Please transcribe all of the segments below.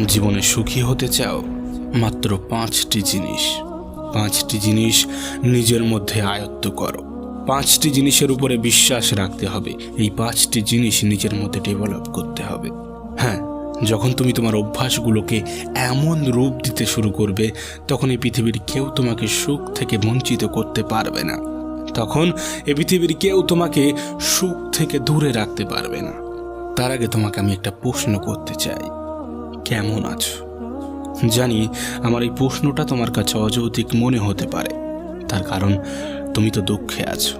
জীবনে সুখী হতে চাও? মাত্র 5টি জিনিস। 5টি জিনিস নিজের মধ্যে আয়ত্ত করো। 5টি জিনিসের উপরে বিশ্বাস রাখতে হবে। এই 5টি জিনিস নিজের মধ্যে ডেভেলপ করতে হবে। হ্যাঁ, যখন তুমি তোমার অভ্যাসগুলোকে এমন রূপ দিতে শুরু করবে, তখন এই পৃথিবীর কেউ তোমাকে সুখ থেকে বঞ্চিত করতে পারবে না। তখন এই পৃথিবীর কেউ তোমাকে সুখ থেকে দূরে রাখতে পারবে না। তার আগে তোমাকে আমি একটা প্রশ্ন করতে চাই, কেমন আছো? জানি আমার এই প্রশ্নটা তোমার কাছে অযৌক্তিক মনে হতে পারে, তার কারণ তুমি তো দুঃখে আছো।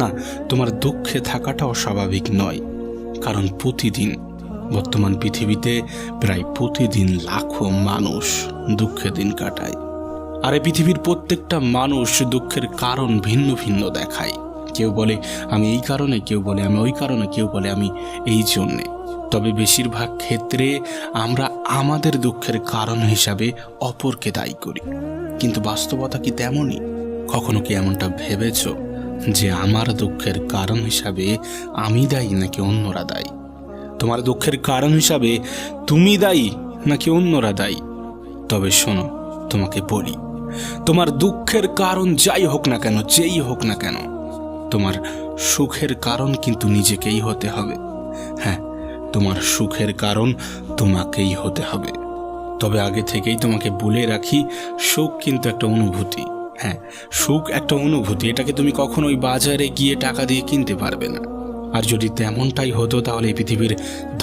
না, তোমার দুঃখে থাকাটা অস্বাভাবিক নয়, কারণ প্রতিদিন বর্তমান পৃথিবীতে প্রায় প্রতিদিন লাখো মানুষ দুঃখে দিন কাটায়। আর এই পৃথিবীর প্রত্যেকটা মানুষ দুঃখের কারণ ভিন্ন ভিন্ন দেখায়। কেউ বলে আমি এই কারণে, কেউ বলে আমি ওই কারণে, কেউ বলে আমি এই জন্যে। তবে বেশিরভাগ ক্ষেত্রে আমরা আমাদের দুঃখের কারণ হিসাবে অপরকে দায়ী করি। কিন্তু বাস্তবতা কি তেমনই? কখনো কি এমনটা ভেবেছ যে আমার দুঃখের কারণ হিসাবে আমি দায়ী নাকি অন্যরা দায়ী? তোমার দুঃখের কারণ হিসাবে তুমি দায়ী নাকি অন্যরা দায়ী? তবে শোনো, তোমাকে বলি, তোমার দুঃখের কারণ যাই হোক না কেন, যেই হোক না কেন, তোমার সুখের কারণ কিন্তু নিজেকেই হতে হবে। হ্যাঁ, তোমার সুখের কারণ তোমাকেই হতে হবে। তবে আগে থেকেই তোমাকে বলে রাখি, সুখ কিন্তু একটা অনুভূতি। হ্যাঁ, সুখ একটা অনুভূতি। এটাকে তুমি কখনোই বাজারে গিয়ে টাকা দিয়ে কিনতে পারবে না। আর যদি তেমনটাই হতো, তাহলে এই পৃথিবীর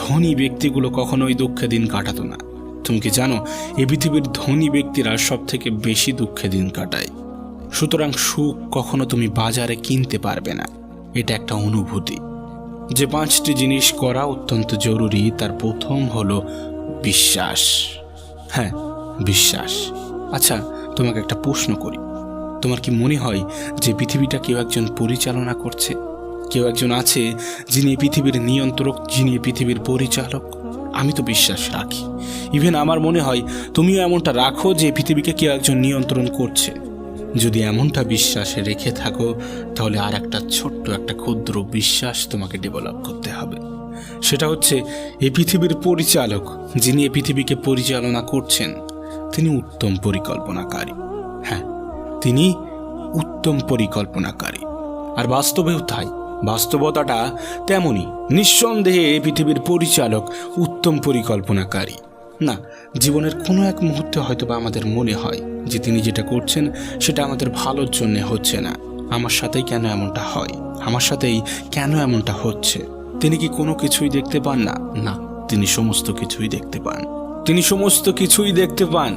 ধনী ব্যক্তিগুলো কখনোই দুঃখে দিন কাটাতো না। তুমি কি জানো, এই পৃথিবীর ধনী ব্যক্তিরা সব থেকে বেশি দুঃখে দিন কাটায়। সুতরাং সুখ কখনো তুমি বাজারে কিনতে পারবে না। এটা একটা অনুভূতি। যে 5টি জিনিস করা অত্যন্ত জরুরি, তার প্রথম হলো বিশ্বাস। হ্যাঁ, বিশ্বাস। আচ্ছা, তোমাকে একটা প্রশ্ন করি, তোমার কি মনে হয় যে পৃথিবীটা কেউ একজন পরিচালনা করছে? কেউ একজন আছে যিনি এই পৃথিবীর নিয়ন্ত্রক, যিনি এই পৃথিবীর পরিচালক? আমি তো বিশ্বাস রাখি, ইভেন আমার মনে হয় তুমিও এমনটা রাখো যে পৃথিবীকে কেউ একজন নিয়ন্ত্রণ করছে। যদি এমনটা বিশ্বাসে রেখে থাকো, তাহলে আর একটা ছোট্ট একটা ক্ষুদ্র বিশ্বাস তোমাকে ডেভেলপ করতে হবে। সেটা হচ্ছে, এই পৃথিবীর পরিচালক, যিনি এই পৃথিবীকে পরিচালনা করছেন, তিনি উত্তম পরিকল্পনাকারী। হ্যাঁ, তিনি উত্তম পরিকল্পনাকারী। আর বাস্তবেও তাই, বাস্তবতাটা তেমনই। নিঃসন্দেহে এই পৃথিবীর পরিচালক উত্তম পরিকল্পনাকারী। না, জীবনের কোনো এক মুহূর্তে হয়তো বা আমাদের মনে হয় যে তিনি যেটা করছেন সেটা আমাদের ভালোর জন্য হচ্ছে না। আমার সাথেই কেন এমনটা হয়? আমার সাথেই কেন এমনটা হচ্ছে? তিনি কি কোনো কিছুই দেখতে পান না? না, তিনি সমস্ত কিছুই দেখতে পান। তিনি সমস্ত কিছুই দেখতে পান।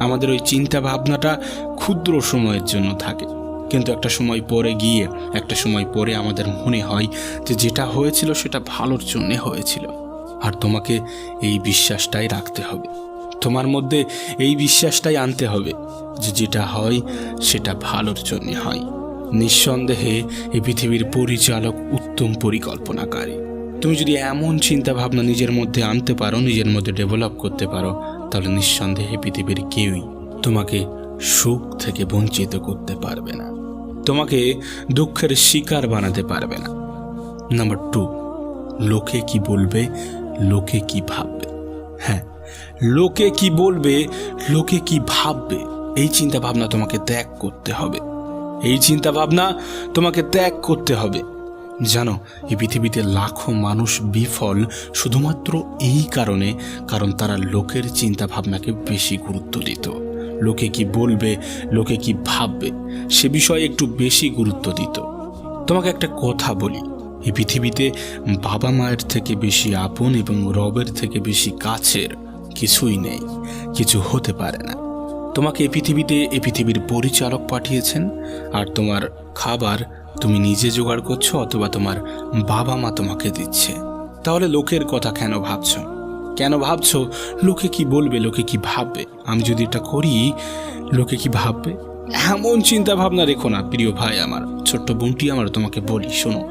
আমাদের ওই চিন্তা ভাবনাটা ক্ষুদ্র সময়ের জন্য থাকে, কিন্তু একটা সময় পরে গিয়ে, একটা সময় পরে আমাদের মনে হয় যে যেটা হয়েছিল সেটা ভালোর জন্য হয়েছিল। আর তোমাকে এই বিশ্বাসটাই রাখতে হবে, তোমার মধ্যে এই বিশ্বাসটাই আনতে হবে যে যেটা হয় সেটা ভালোর জন্য হয়। নিঃসন্দেহে এই পৃথিবীর পরিচালক উত্তম পরিকল্পনাকারী। তুমি যদি এমন চিন্তা ভাবনা নিজের মধ্যে আনতে পারো, নিজের মধ্যে ডেভেলপ করতে পারো, তাহলে নিঃসন্দেহে পৃথিবীর কেউই তোমাকে সুখ থেকে বঞ্চিত করতে পারবে না, তোমাকে দুঃখের শিকার বানাতে পারবে না। নাম্বার 2, লোকে কি বলবে, লোকে কি ভাববে। হ্যাঁ, লোকে কি বলবে, লোকে কি ভাববে, এই চিন্তা ভাবনা তোমাকে ত্যাগ করতে হবে। এই চিন্তা ভাবনা তোমাকে ত্যাগ করতে হবে। জানো, এই পৃথিবীতে লাখো মানুষ বিফল শুধুমাত্র এই কারণে, কারণ তারা লোকের চিন্তা ভাবনাকে বেশি গুরুত্ব দিত। লোকে কি বলবে, লোকে কি ভাববে, সে বিষয়ে একটু বেশি গুরুত্ব দিত। তোমাকে একটা কথা বলি, এই পৃথিবীতে বাবা মায়ের থেকে বেশি আপন এবং রবের থেকে বেশি কাছের কিছুই নেই, কিছু হতে পারে না। তোমাকে এই পৃথিবীতে এই পৃথিবীর পরিচালক পাঠিয়েছেন, আর তোমার খাবার তুমি নিজে জোগাড় করছো অথবা তোমার বাবা মা তোমাকে দিচ্ছে। তাহলে লোকের কথা কেন ভাবছো? কেন ভাবছো লোকে কি বলবে, লোকে কি ভাববে? আমি যদি এটা করি, লোকে কি ভাববে? এমন চিন্তা ভাবনা রেখো না প্রিয় ভাই আমার, ছোট্ট বোনটি আমার, তোমাকে বলি, শোনো,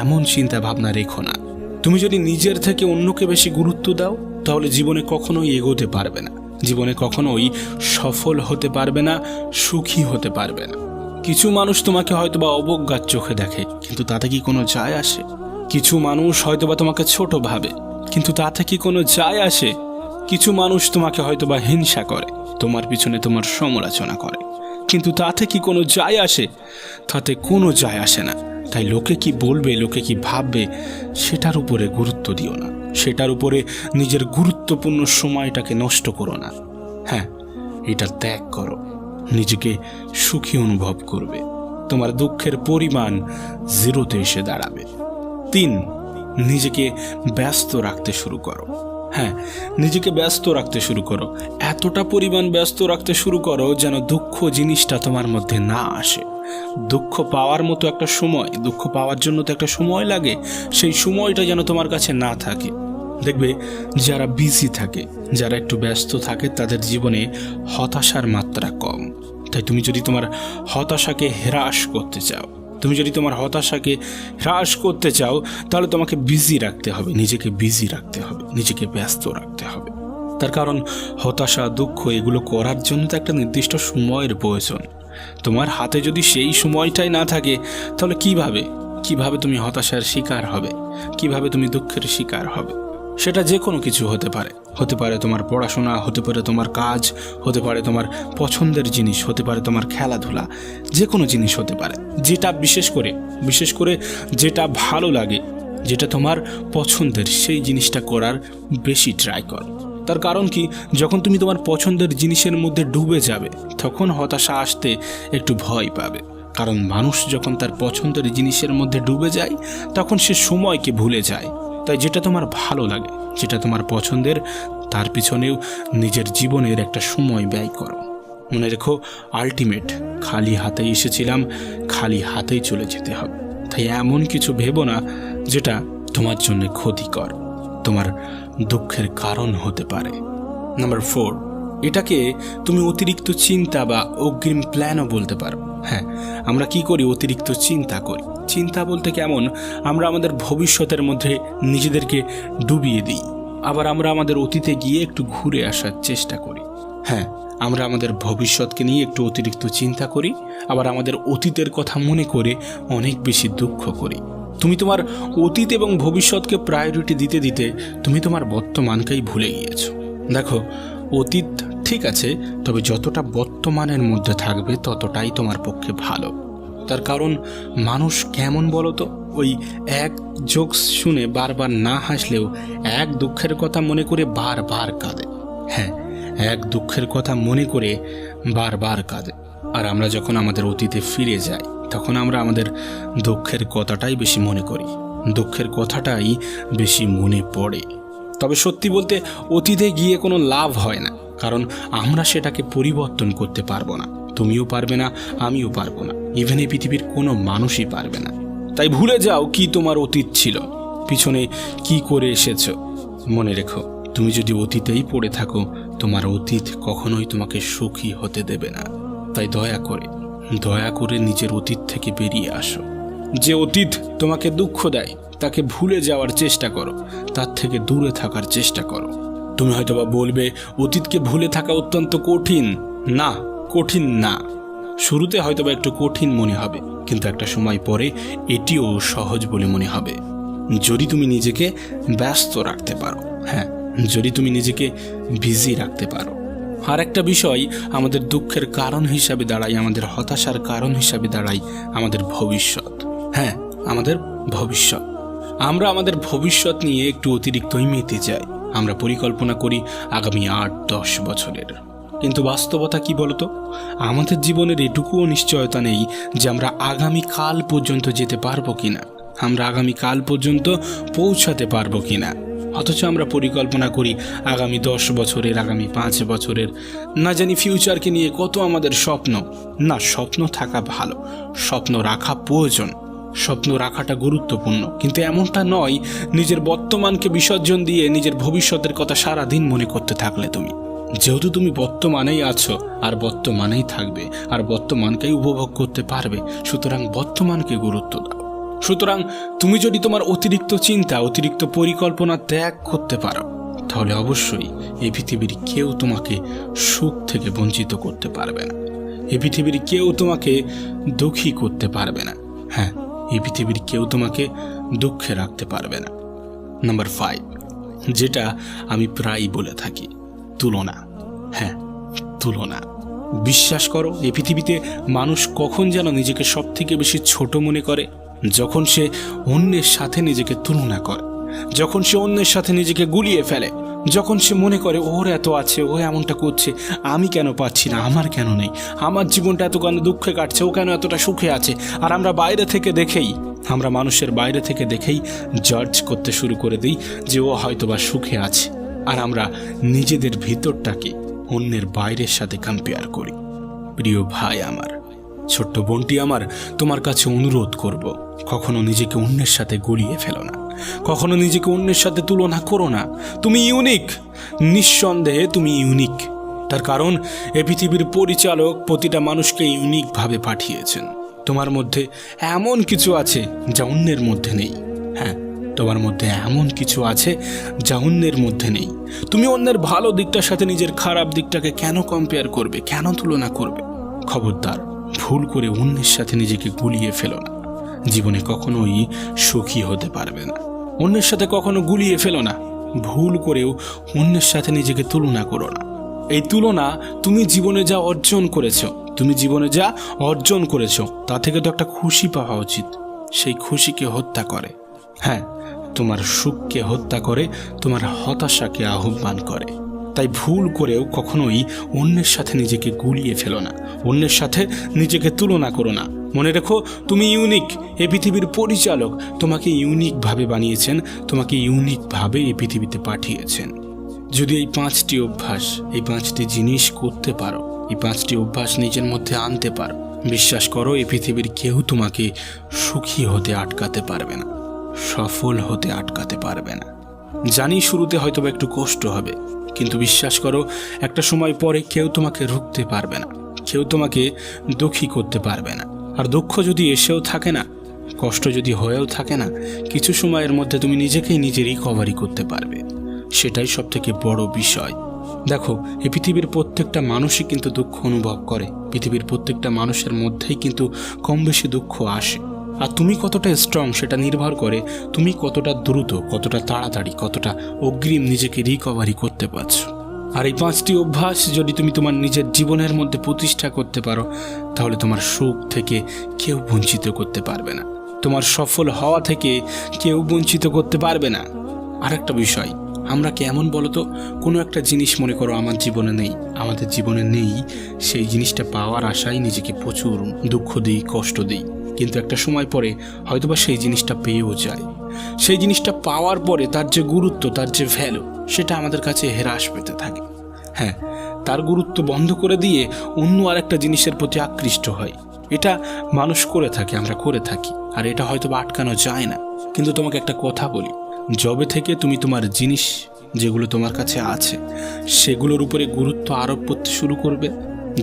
এমন চিন্তা ভাবনা রেখো না। তুমি যদি নিজের থেকে অন্যকে বেশি গুরুত্ব দাও, তাহলে জীবনে কখনোই এগোতে পারবে না, জীবনে কখনোই সফল হতে পারবে না, সুখী হতে পারবে না। কিছু মানুষ তোমাকে হয়তোবা অবজ্ঞার চোখে দেখে, কিন্তু তাতে কি কোনো যায় আসে? কিছু মানুষ হয়তোবা তোমাকে ছোট ভাবে, কিন্তু তাতে কি কোনো যায় আসে? কিছু মানুষ তোমাকে হয়তো বা হিংসা করে, তোমার পিছনে তোমার সমালোচনা করে, কিন্তু তাতে কি কোনো যায় আসে? তাতে কোনো যায় আসে না। তাই লোকে কি বলবে, লোকে কি ভাববে, সেটার উপরে গুরুত্ব দিও না। সেটার উপরে নিজের গুরুত্বপূর্ণ সময়টাকে নষ্ট করো না। হ্যাঁ, এটা ত্যাগ করো, নিজেকে সুখী অনুভব করবে। তোমার দুঃখের পরিমাণ 0-তে এসে দাঁড়াবে। 3, নিজেকে ব্যস্ত রাখতে শুরু করো। হ্যাঁ, নিজেকে ব্যস্ত রাখতে শুরু করো। এতটা পরিমাণ ব্যস্ত রাখতে শুরু করো যেন দুঃখ জিনিসটা তোমার মধ্যে না আসে। দুঃখ পাওয়ার মতো একটা সময়, দুঃখ পাওয়ার জন্য তো একটা সময় লাগে, সেই সময়টা যেন তোমার কাছে না থাকে। দেখবে যারা বিজি থাকে, যারা একটু ব্যস্ত থাকে, তাদের জীবনে হতাশার মাত্রা কম। তাই তুমি যদি তোমার হতাশাকে হ্রাস করতে চাও, তাহলে তোমাকে বিজি রাখতে হবে, নিজেকে বিজি রাখতে হবে, নিজেকে ব্যস্ত রাখতে হবে। তার কারণ হতাশা, দুঃখ এগুলো করার জন্য তো একটা নির্দিষ্ট সময়ের প্রয়োজন। তোমার হাতে যদি সেই সময়টাই না থাকে, তাহলে কিভাবে তুমি হতাশার শিকার হবে, কিভাবে তুমি দুঃখের শিকার হবে? সেটা যে কোনো কিছু হতে পারে তোমার পড়াশোনা, হতে পারে তোমার কাজ, হতে পারে তোমার পছন্দের জিনিস, হতে পারে তোমার খেলাধুলা, যে কোনো জিনিস হতে পারে। যেটা বিশেষ করে যেটা ভালো লাগে, যেটা তোমার পছন্দের, সেই জিনিসটা করার বেশি ট্রাই করো। তার কারণ কি, যখন তুমি তোমার পছন্দের জিনিসের মধ্যে ডুবে যাবে, তখন হতাশা আসতে একটু ভয় পাবে। কারণ মানুষ যখন তার পছন্দের জিনিসের মধ্যে ডুবে যায়, তখন সে সময়কে ভুলে যায়। তাই যেটা তোমার ভালো লাগে, যেটা তোমার পছন্দের, তার পিছনেও নিজের জীবনের একটা সময় ব্যয় করো। মনে রেখো, আলটিমেট খালি হাতেই এসেছিলাম, খালি হাতেই চলে যেতে হবে। তাই এমন কিছু ভেবো না যেটা তোমার জন্য ক্ষতিকর, তোমার দুঃখের কারণ হতে পারে। নাম্বার 4, এটাকে তুমি অতিরিক্ত চিন্তা বা অগ্রিম প্ল্যানও বলতে পারো। হ্যাঁ, আমরা কি করি? অতিরিক্ত চিন্তা করি। চিন্তা বলতে কেমন, আমরা আমাদের ভবিষ্যতের মধ্যে নিজেদেরকে ডুবিয়ে দিই। আবার আমরা আমাদের অতীতে গিয়ে একটু ঘুরে আসার চেষ্টা করি। হ্যাঁ, আমরা আমাদের ভবিষ্যৎকে নিয়ে একটু অতিরিক্ত চিন্তা করি, আবার আমাদের অতীতের কথা মনে করে অনেক বেশি দুঃখ করি। তুমি তোমার অতীত এবং ভবিষ্যৎকে প্রায়োরিটি দিতে দিতে তুমি তোমার বর্তমানকেই ভুলে গিয়েছো। দেখো, অতীত ঠিক আছে, তবে যতটা বর্তমানের মধ্যে থাকবে ততটাই তোমার পক্ষে ভালো। তার কারণ মানুষ কেমন বলো তো, ওই এক জোকস শুনে বারবার না হাসলেও এক দুঃখের কথা মনে করে বারবার কাঁদে। হ্যাঁ, এক দুঃখের কথা মনে করে বারবার কাঁদে। আর আমরা যখন আমাদের অতীতে ফিরে যাই, তখন আমরা আমাদের দুঃখের কথাটাই বেশি মনে করি, দুঃখের কথাটাই বেশি মনে পড়ে। তবে সত্যি বলতে অতীতে গিয়ে কোনো লাভ হয় না, কারণ আমরা সেটাকে পরিবর্তন করতে পারবো না। তুমিও পারবে না, আমিও পারবো না, ইভেন এই পৃথিবীর কোনো মানুষই পারবে না। তাই ভুলে যাও কি তোমার অতীত ছিল, পিছনে কি করে এসেছো। মনে রেখো, তুমি যদি অতীতেই পড়ে থাকো, তোমার অতীত কখনোই তোমাকে সুখী হতে দেবে না। তাই দয়া করে নিজের অতীত থেকে বেরিয়ে আসো। যে অতীত তোমাকে দুঃখ দেয়, তাকে ভুলে যাওয়ার চেষ্টা করো, তার থেকে দূরে থাকার চেষ্টা করো। তুমি হয়তোবা বলবে, অতীতকে ভুলে থাকা অত্যন্ত কঠিন। না, কঠিন না। শুরুতে হয়তোবা একটু কঠিন মনে হবে, কিন্তু একটা সময় পরে এটিও সহজ বলে মনে হবে, যদি তুমি নিজেকে ব্যস্ত রাখতে পারো। হ্যাঁ, যদি তুমি নিজেকে বিজি রাখতে পারো। আর একটা বিষয় আমাদের দুঃখের কারণ হিসাবে দাঁড়ায়, আমাদের হতাশার কারণ হিসাবে দাঁড়ায় আমাদের ভবিষ্যৎ। হ্যাঁ, আমাদের ভবিষ্যৎ। আমরা আমাদের ভবিষ্যৎ নিয়ে একটু অতিরিক্তই মেতে যাই। আমরা পরিকল্পনা করি আগামী 8-10 বছরের, কিন্তু বাস্তবতা কি বলতো, আমাদের জীবনের এটুকুও নিশ্চয়তা নেই যে আমরা আগামীকাল পর্যন্ত যেতে পারবো কিনা, আমরা আগামীকাল পর্যন্ত পৌঁছাতে পারবো কিনা। অথচ আমরা পরিকল্পনা করি আগামী 10 বছরের, আগামী 5 বছরের, না জানি ফিউচারকে নিয়ে কত আমাদের স্বপ্ন। না, স্বপ্ন থাকা ভালো, স্বপ্ন রাখা প্রয়োজন, স্বপ্ন রাখাটা গুরুত্বপূর্ণ, কিন্তু এমনটা নয় নিজের বর্তমানকে বিসর্জন দিয়ে নিজের ভবিষ্যতের কথা সারাদিন মনে করতে থাকলে তুমি। যেহেতু তুমি বর্তমানেই আছো আর বর্তমানেই থাকবে আর বর্তমানকেই উপভোগ করতে পারবে, সুতরাং বর্তমানকে গুরুত্ব দাও। সুতরাং তুমি যদি তোমার অতিরিক্ত চিন্তা, অতিরিক্ত পরিকল্পনা ত্যাগ করতে পারো, তাহলে অবশ্যই এই পৃথিবীর কেউ তোমাকে সুখ থেকে বঞ্চিত করতে পারবে না। এই পৃথিবীর কেউ তোমাকে দুঃখী করতে পারবে না। হ্যাঁ, এই পৃথিবীর কেউ তোমাকে দুঃখে রাখতে পারবে না। নাম্বার 5, যেটা আমি প্রায়ই বলে থাকি, তুলনা। হ্যাঁ, তুলনা। বিশ্বাস করো, এই পৃথিবীতে মানুষ কখন যেন নিজেকে সব থেকে বেশি ছোট মনে করে, যখন সে অন্যের সাথে নিজেকে তুলনা করে, যখন সে অন্যের সাথে নিজেকে গুলিয়ে ফেলে, যখন সে মনে করে ওর এত আছে, ও এমনটা করছে, আমি কেন পাচ্ছি না, আমার কেন নেই, আমার জীবনটা এত কেন দুঃখে কাটছে, ও কেন এতটা সুখে আছে। আর আমরা মানুষের বাইরে থেকে দেখেই জাজ করতে শুরু করে দিই যে ও হয়তোবা সুখে আছে, আর আমরা নিজেদের ভিতরটাকে অন্যের বাইরের সাথে কম্পেয়ার করি। প্রিয় ভাই আমার, ছোট্ট বোনটি আমার, তোমার কাছে অনুরোধ করব, কখনো নিজেকে অন্যের সাথে গলিয়ে ফেলো না, কখনো নিজেকে অন্যের সাথে তুলনা করো না। তুমি ইউনিক, নিঃসন্দেহে তুমি ইউনিক। তার কারণ এ পৃথিবীর পরিচালক প্রতিটা মানুষকে ইউনিকভাবে পাঠিয়েছেন। তোমার মধ্যে এমন কিছু আছে যা অন্যের মধ্যে নেই। হ্যাঁ, তোমার মধ্যে এমন কিছু আছে যা অন্যের মধ্যে নেই। তুমি অন্যের ভালো দিকটার সাথে নিজের খারাপ দিকটাকে কেন কম্পেয়ার করবে, কেন তুলনা করবে? খবরদার, ভুল করে অন্যের সাথে নিজেকে গুলিয়ে ফেলো না। জীবনে কখনোই সুখী হতে পারবে না। অন্যের সাথে কখনো গুলিয়ে ফেলো না। ভুল করেও অন্যের সাথে নিজেকে তুলনা করো না। এই তুলনা তুমি জীবনে যা অর্জন করেছো তা থেকে তো একটা খুশি পাওয়া উচিত। সেই খুশিকে হত্যা করে, হ্যাঁ, তোমার সুখকে হত্যা করে, তোমার হতাশাকে আহ্বান করে। তাই ভুল করেও কখনোই অন্যের সাথে নিজেকে গুলিয়ে ফেলো না, অন্যের সাথে নিজেকে তুলনা করো না। মনে রেখো, তুমি ইউনিক। এই পৃথিবীর পরিচালক তোমাকে ইউনিকভাবে বানিয়েছেন, তোমাকে ইউনিকভাবে এই পৃথিবীতে পাঠিয়েছেন। যদি এই 5টি অভ্যাস, এই 5টি জিনিস করতে পারো, এই 5টি অভ্যাস নিজের মধ্যে আনতে পারো, বিশ্বাস করো, এই পৃথিবীর কেউ তোমাকে সুখী হতে আটকাতে পারবে না, সফল হতে আটকাতে পারবে না। জানি শুরুতে হয়তো একটু কষ্ট হবে, কিন্তু বিশ্বাস করো, একটা সময় পরে কেউ তোমাকে রুখতে পারবে না, কেউ তোমাকে দুঃখী করতে পারবে না। আর দুঃখ যদি এসেও থাকে না, কষ্ট যদি হয়েও থাকে না, কিছু সময়ের মধ্যে তুমি নিজেকেই নিজে রিকভারি করতে পারবে। সেটাই সব থেকে বড় বিষয়। দেখো, এই পৃথিবীর প্রত্যেকটা মানুষই কিন্তু দুঃখ অনুভব করে। পৃথিবীর প্রত্যেকটা মানুষের মধ্যেই কিন্তু কম বেশি দুঃখ আসে। আর তুমি কতটা স্ট্রং সেটা নির্ভর করে তুমি কতটা দ্রুত, কতটা তাড়াতাড়ি, কতটা অগ্রিম নিজেকে রিকভারি করতে পারছো। আর এই 5টি অভ্যাস যদি তুমি তোমার নিজের জীবনের মধ্যে প্রতিষ্ঠা করতে পারো, তাহলে তোমার সুখ থেকে কেউ বঞ্চিত করতে পারবে না, তোমার সফল হওয়া থেকে কেউ বঞ্চিত করতে পারবে না। আর একটা বিষয়, আমরা কেমন বলতো, কোনো একটা জিনিস মনে করো আমাদের জীবনে নেই, সেই জিনিসটা পাওয়ার আশায় নিজেকে প্রচুর দুঃখ দিই, কষ্ট দিই। কিন্তু একটা সময় পরে হয়তোবা সেই জিনিসটা পেয়েও যায়। সেই জিনিসটা পাওয়ার পরে তার যে গুরুত্ব, তার যে ভ্যালু, সেটা আমাদের কাছে হ্রাস পেতে থাকে। হ্যাঁ, তার গুরুত্ব বন্ধ করে দিয়ে অন্য আরেকটা জিনিসের প্রতি আকৃষ্ট হয়। এটা মানুষ করে থাকে, আমরা করে থাকি, আর এটা হয়তোবা আটকানো যায় না। কিন্তু তোমাকে একটা কথা বলি, যবে থেকে তুমি তোমার জিনিস যেগুলো তোমার কাছে আছে সেগুলোর উপরে গুরুত্ব আরোপ করতে শুরু করবে,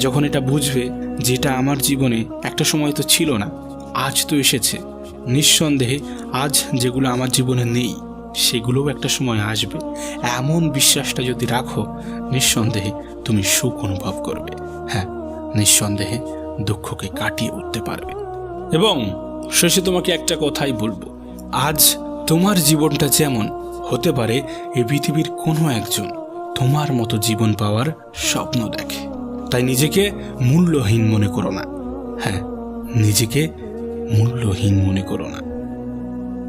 যখন এটা বুঝবে যেটা আমার জীবনে একটা সময় তো ছিল না, আজ তো এসেছে, নিঃসন্দেহে আজ যেগুলো আমার জীবনে নেই সেগুলোও একটা সময় আসবে, এমন বিশ্বাসটা যদি রাখো, নিঃসন্দেহে তুমি সুখ অনুভব করবে। হ্যাঁ, নিঃসন্দেহে দুঃখকে কাটিয়ে উঠতে পারবে। এবং শেষে তোমাকে একটা কথাই বলবো, আজ তোমার জীবনটা যেমন, হতে পারে এই পৃথিবীর কোনো একজন তোমার মতো জীবন পাওয়ার স্বপ্ন দেখে। তাই নিজেকে মূল্যহীন মনে করো না। হ্যাঁ, নিজেকে মূল্যহীন মনে করো না।